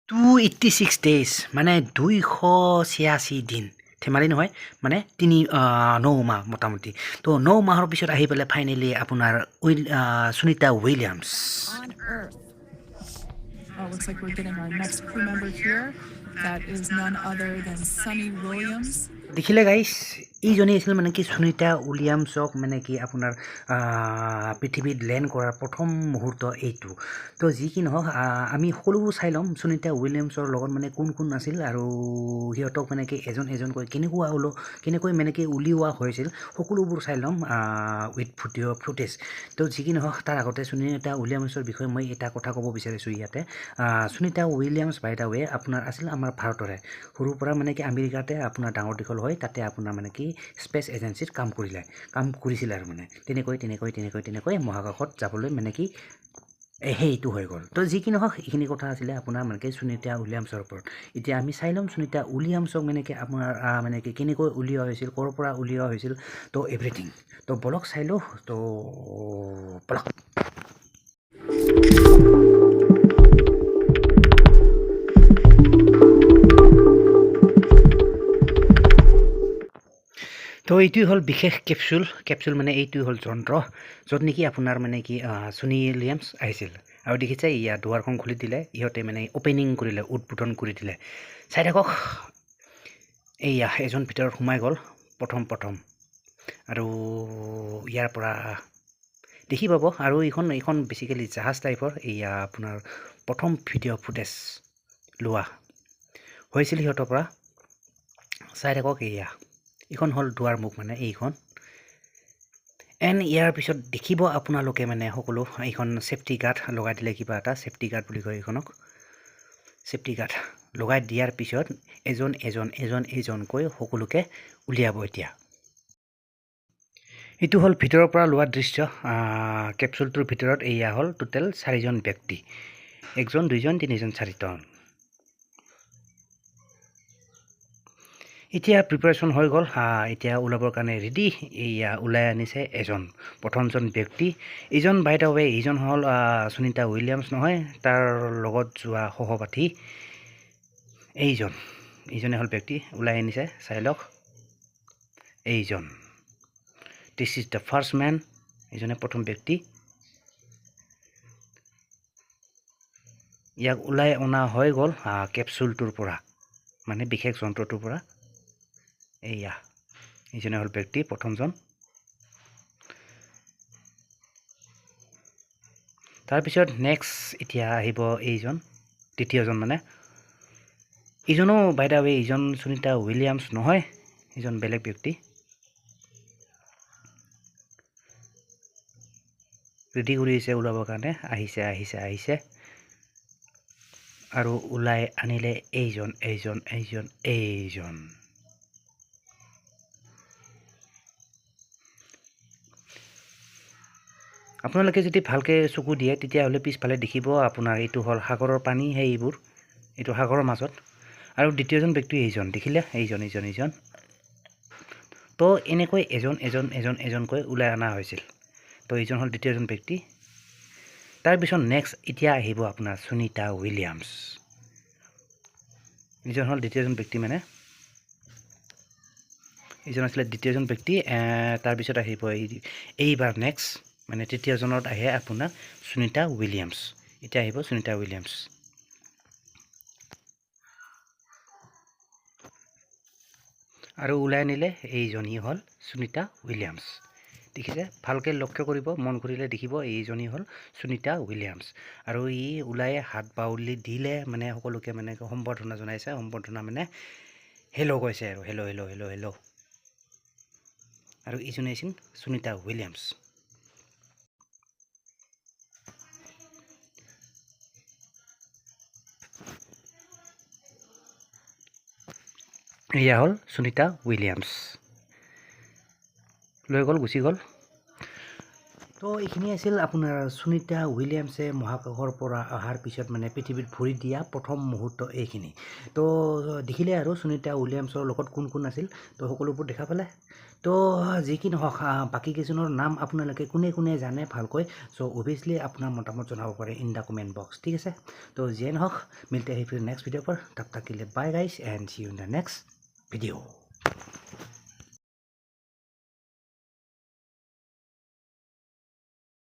286 days মানে 286 দিন ধেমালি নহয় মানে 9 মাহ মোটামুটি তো 9 মাহৰ পিছত আহি পেলাই ফাইনেলি আপোনাৰ Sunita Williams On Earth. Oh, looks like we're getting our next crew member here. That is none other than Sunny Williams. দেখিলে গাইছ এইজনী আছিল মানে কি সুনিতা উইলিয়ামছক মানে কি আপোনাৰ পৃথিৱীত লেণ্ড কৰাৰ প্ৰথম মুহূৰ্ত এইটো তো যি কি নহওক আমি সকলোবোৰ চাই ল'ম সুনিতা উইলিয়ামছৰ লগত মানে কোন কোন আছিল আৰু সিহঁতক মানে কি এজনকৈ কেনেকৈ মানে কি উলিওৱা হৈছিল সকলোবোৰ চাই ল'ম উইথ ভিডিঅ' ফুটেজ তো যি কি নহওক তাৰ আগতে সুনিতা উইলিয়ামছৰ বিষয়ে মই এটা কথা ক'ব বিচাৰিছোঁ ইয়াতে সুনিতা উইলিয়ামছ বাই দা ৱে আপোনাৰ আছিল আমাৰ ভাৰতৰে সৰুৰ পৰা মানে কি আমেৰিকাতে আপোনাৰ ডাঙৰ দীঘল হয় তাতে আপোনাৰ মানে কি স্পেচ এজেঞ্চিত কাম কৰিছিলে আৰু মানে তেনেকৈ মহাকাশত যাবলৈ মানে কি সেইটো হৈ গ'ল তো যি কি নহওক এইখিনি কথা আছিলে আপোনাৰ মানে কি সুনিতা উইলিয়ামছৰ ওপৰত এতিয়া আমি চাই ল'ম সুনিতা উইলিয়ামছক মানে কি আপোনাৰ মানে কি কেনেকৈ উলিওৱা হৈছিল ক'ৰ পৰা উলিওৱা হৈছিল তো এভৰিথিং তো বলক চাই লওঁ তো বলক তো এইটোৱে হ'ল বিশেষ কেপচুল মানে এইটোৱে হ'ল যন্ত্ৰ য'ত নেকি আপোনাৰ মানে কি সুনি উইলিয়ামছ আহিছিল আৰু দেখিছে ইয়াত দুৱাৰখন খুলি দিলে ইহঁতে মানে অ'পেনিং কৰিলে উদ্বোধন কৰি দিলে চাই থাকক এইয়া এজন ভিতৰত সোমাই গ'ল প্ৰথম আৰু ইয়াৰ পৰা দেখি পাব আৰু এইখন বেছিকেলি জাহাজ টাইপৰ এয়া আপোনাৰ প্ৰথম ভিডিঅ' ফুটেজ লোৱা হৈছিল সিহঁতৰ পৰা চাই থাকক এইখন হ'ল দুৱাৰ মুখ মানে এইখন এণ্ড ইয়াৰ পিছত দেখিব আপোনালোকে মানে সকলো এইখন ছেফটি গাৰ্ড লগাই দিলে কিবা এটা ছেফটি গাৰ্ড বুলি কয় এইখনক ছেফটি গাৰ্ড লগাই দিয়াৰ পিছত এজনকৈ সকলোকে উলিয়াব এতিয়া এইটো হ'ল ভিতৰৰ পৰা লোৱা দৃশ্য কেপচুলটোৰ ভিতৰত এয়া হ'ল টোটেল 4জন ব্যক্তি 1 জন 2 জন 3 জন 4 জন এতিয়া প্ৰিপাৰেশ্যন হৈ গ'ল এতিয়া ওলাবৰ কাৰণে ৰেডি এয়া ওলাই আনিছে প্ৰথমজন ব্যক্তি এইজন বাই দা ৱে এইজন হ'ল সুনিতা উইলিয়ামছ নহয় তাৰ লগত যোৱা সহপাঠী এইজনে হ'ল ব্যক্তি ওলাই আনিছে চাই লওক এইজন this is the first man এইজনে প্ৰথম ব্যক্তি ইয়াক ওলাই অনা হৈ গ'ল কেপচুলটোৰ পৰা মানে বিশেষ যন্ত্ৰটোৰ পৰা এইজনে হ'ল ব্যক্তি প্ৰথমজন তাৰপিছত নেক্সট এতিয়া আহিব এইজন দ্বিতীয়জন মানে এইজনো বাই দা ৱে এইজন সুনিতা উইলিয়ামছ নহয় এইজন বেলেগ ব্যক্তি ৰেডি কৰি আছে ওলাবৰ কাৰণে আহিছে আৰু ওলাই আনিলে এইজন আপোনালোকে যদি ভালকৈ চকু দিয়ে তেতিয়াহ'লে পিছফালে দেখিব আপোনাৰ এইটো হ'ল সাগৰৰ পানী এইটো সাগৰৰ মাজত আৰু দ্বিতীয়জন ব্যক্তি এইজন দেখিলে এইজন তো এনেকৈ এজনকৈ ওলাই অনা হৈছিল তো এইজন হ'ল দ্বিতীয়জন ব্যক্তি তাৰপিছত নেক্সট এতিয়া আহিব আপোনাৰ সুনিতা উইলিয়ামছ এইজন হ'ল দ্বিতীয়জন ব্যক্তি মানে এইজন আছিলে দ্বিতীয়জন ব্যক্তি তাৰপিছত আহিব এইবাৰ নেক্সট মানে তৃতীয়জনত আহে আপোনাৰ সুনিতা উইলিয়ামছ এতিয়া আহিব সুনিতা উইলিয়ামছ আৰু ওলাই আনিলে এইজনী হ'ল সুনিতা উইলিয়ামছ দেখিছে ভালকৈ লক্ষ্য কৰিব মন কৰিলে দেখিব এইজনী হ'ল সুনিতা উইলিয়ামছ আৰু ই ওলাই হাত বাউলি দিলে মানে সকলোকে মানে সম্বৰ্ধনা জনাইছে সম্বৰ্ধনা মানে হেল্ল' কৈছে আৰু হেল্ল' আৰু এইজনী আছিল সুনিতা উইলিয়ামছ এয়া হ'ল সুনিতা উইলিয়ামছ লৈ গ'ল গুচি গ'ল তো এইখিনি আছিল আপোনাৰ সুনিতা উইলিয়ামছে মহাকাশৰ পৰা অহাৰ পিছত মানে পৃথিৱীত ভৰি দিয়া প্ৰথম মুহূৰ্ত এইখিনি তো দেখিলে আৰু সুনিতা উইলিয়ামছৰ লগত কোন কোন আছিল তো সকলোবোৰ দেখা পালে তো যি কি নহওক বাকী কেইজনৰ নাম আপোনালোকে কোনে কোনে জানে ভালকৈ চ' অভিয়াছলি আপোনাৰ মতামত জনাব পাৰে ইন দ্য কমেণ্ট বক্স ঠিক আছে তো যিয়ে নহওক মিলতে আহি ফিৰ নেক্সট ভিডিঅ' পৰ তব তক के लिए bye guys and see you in the next video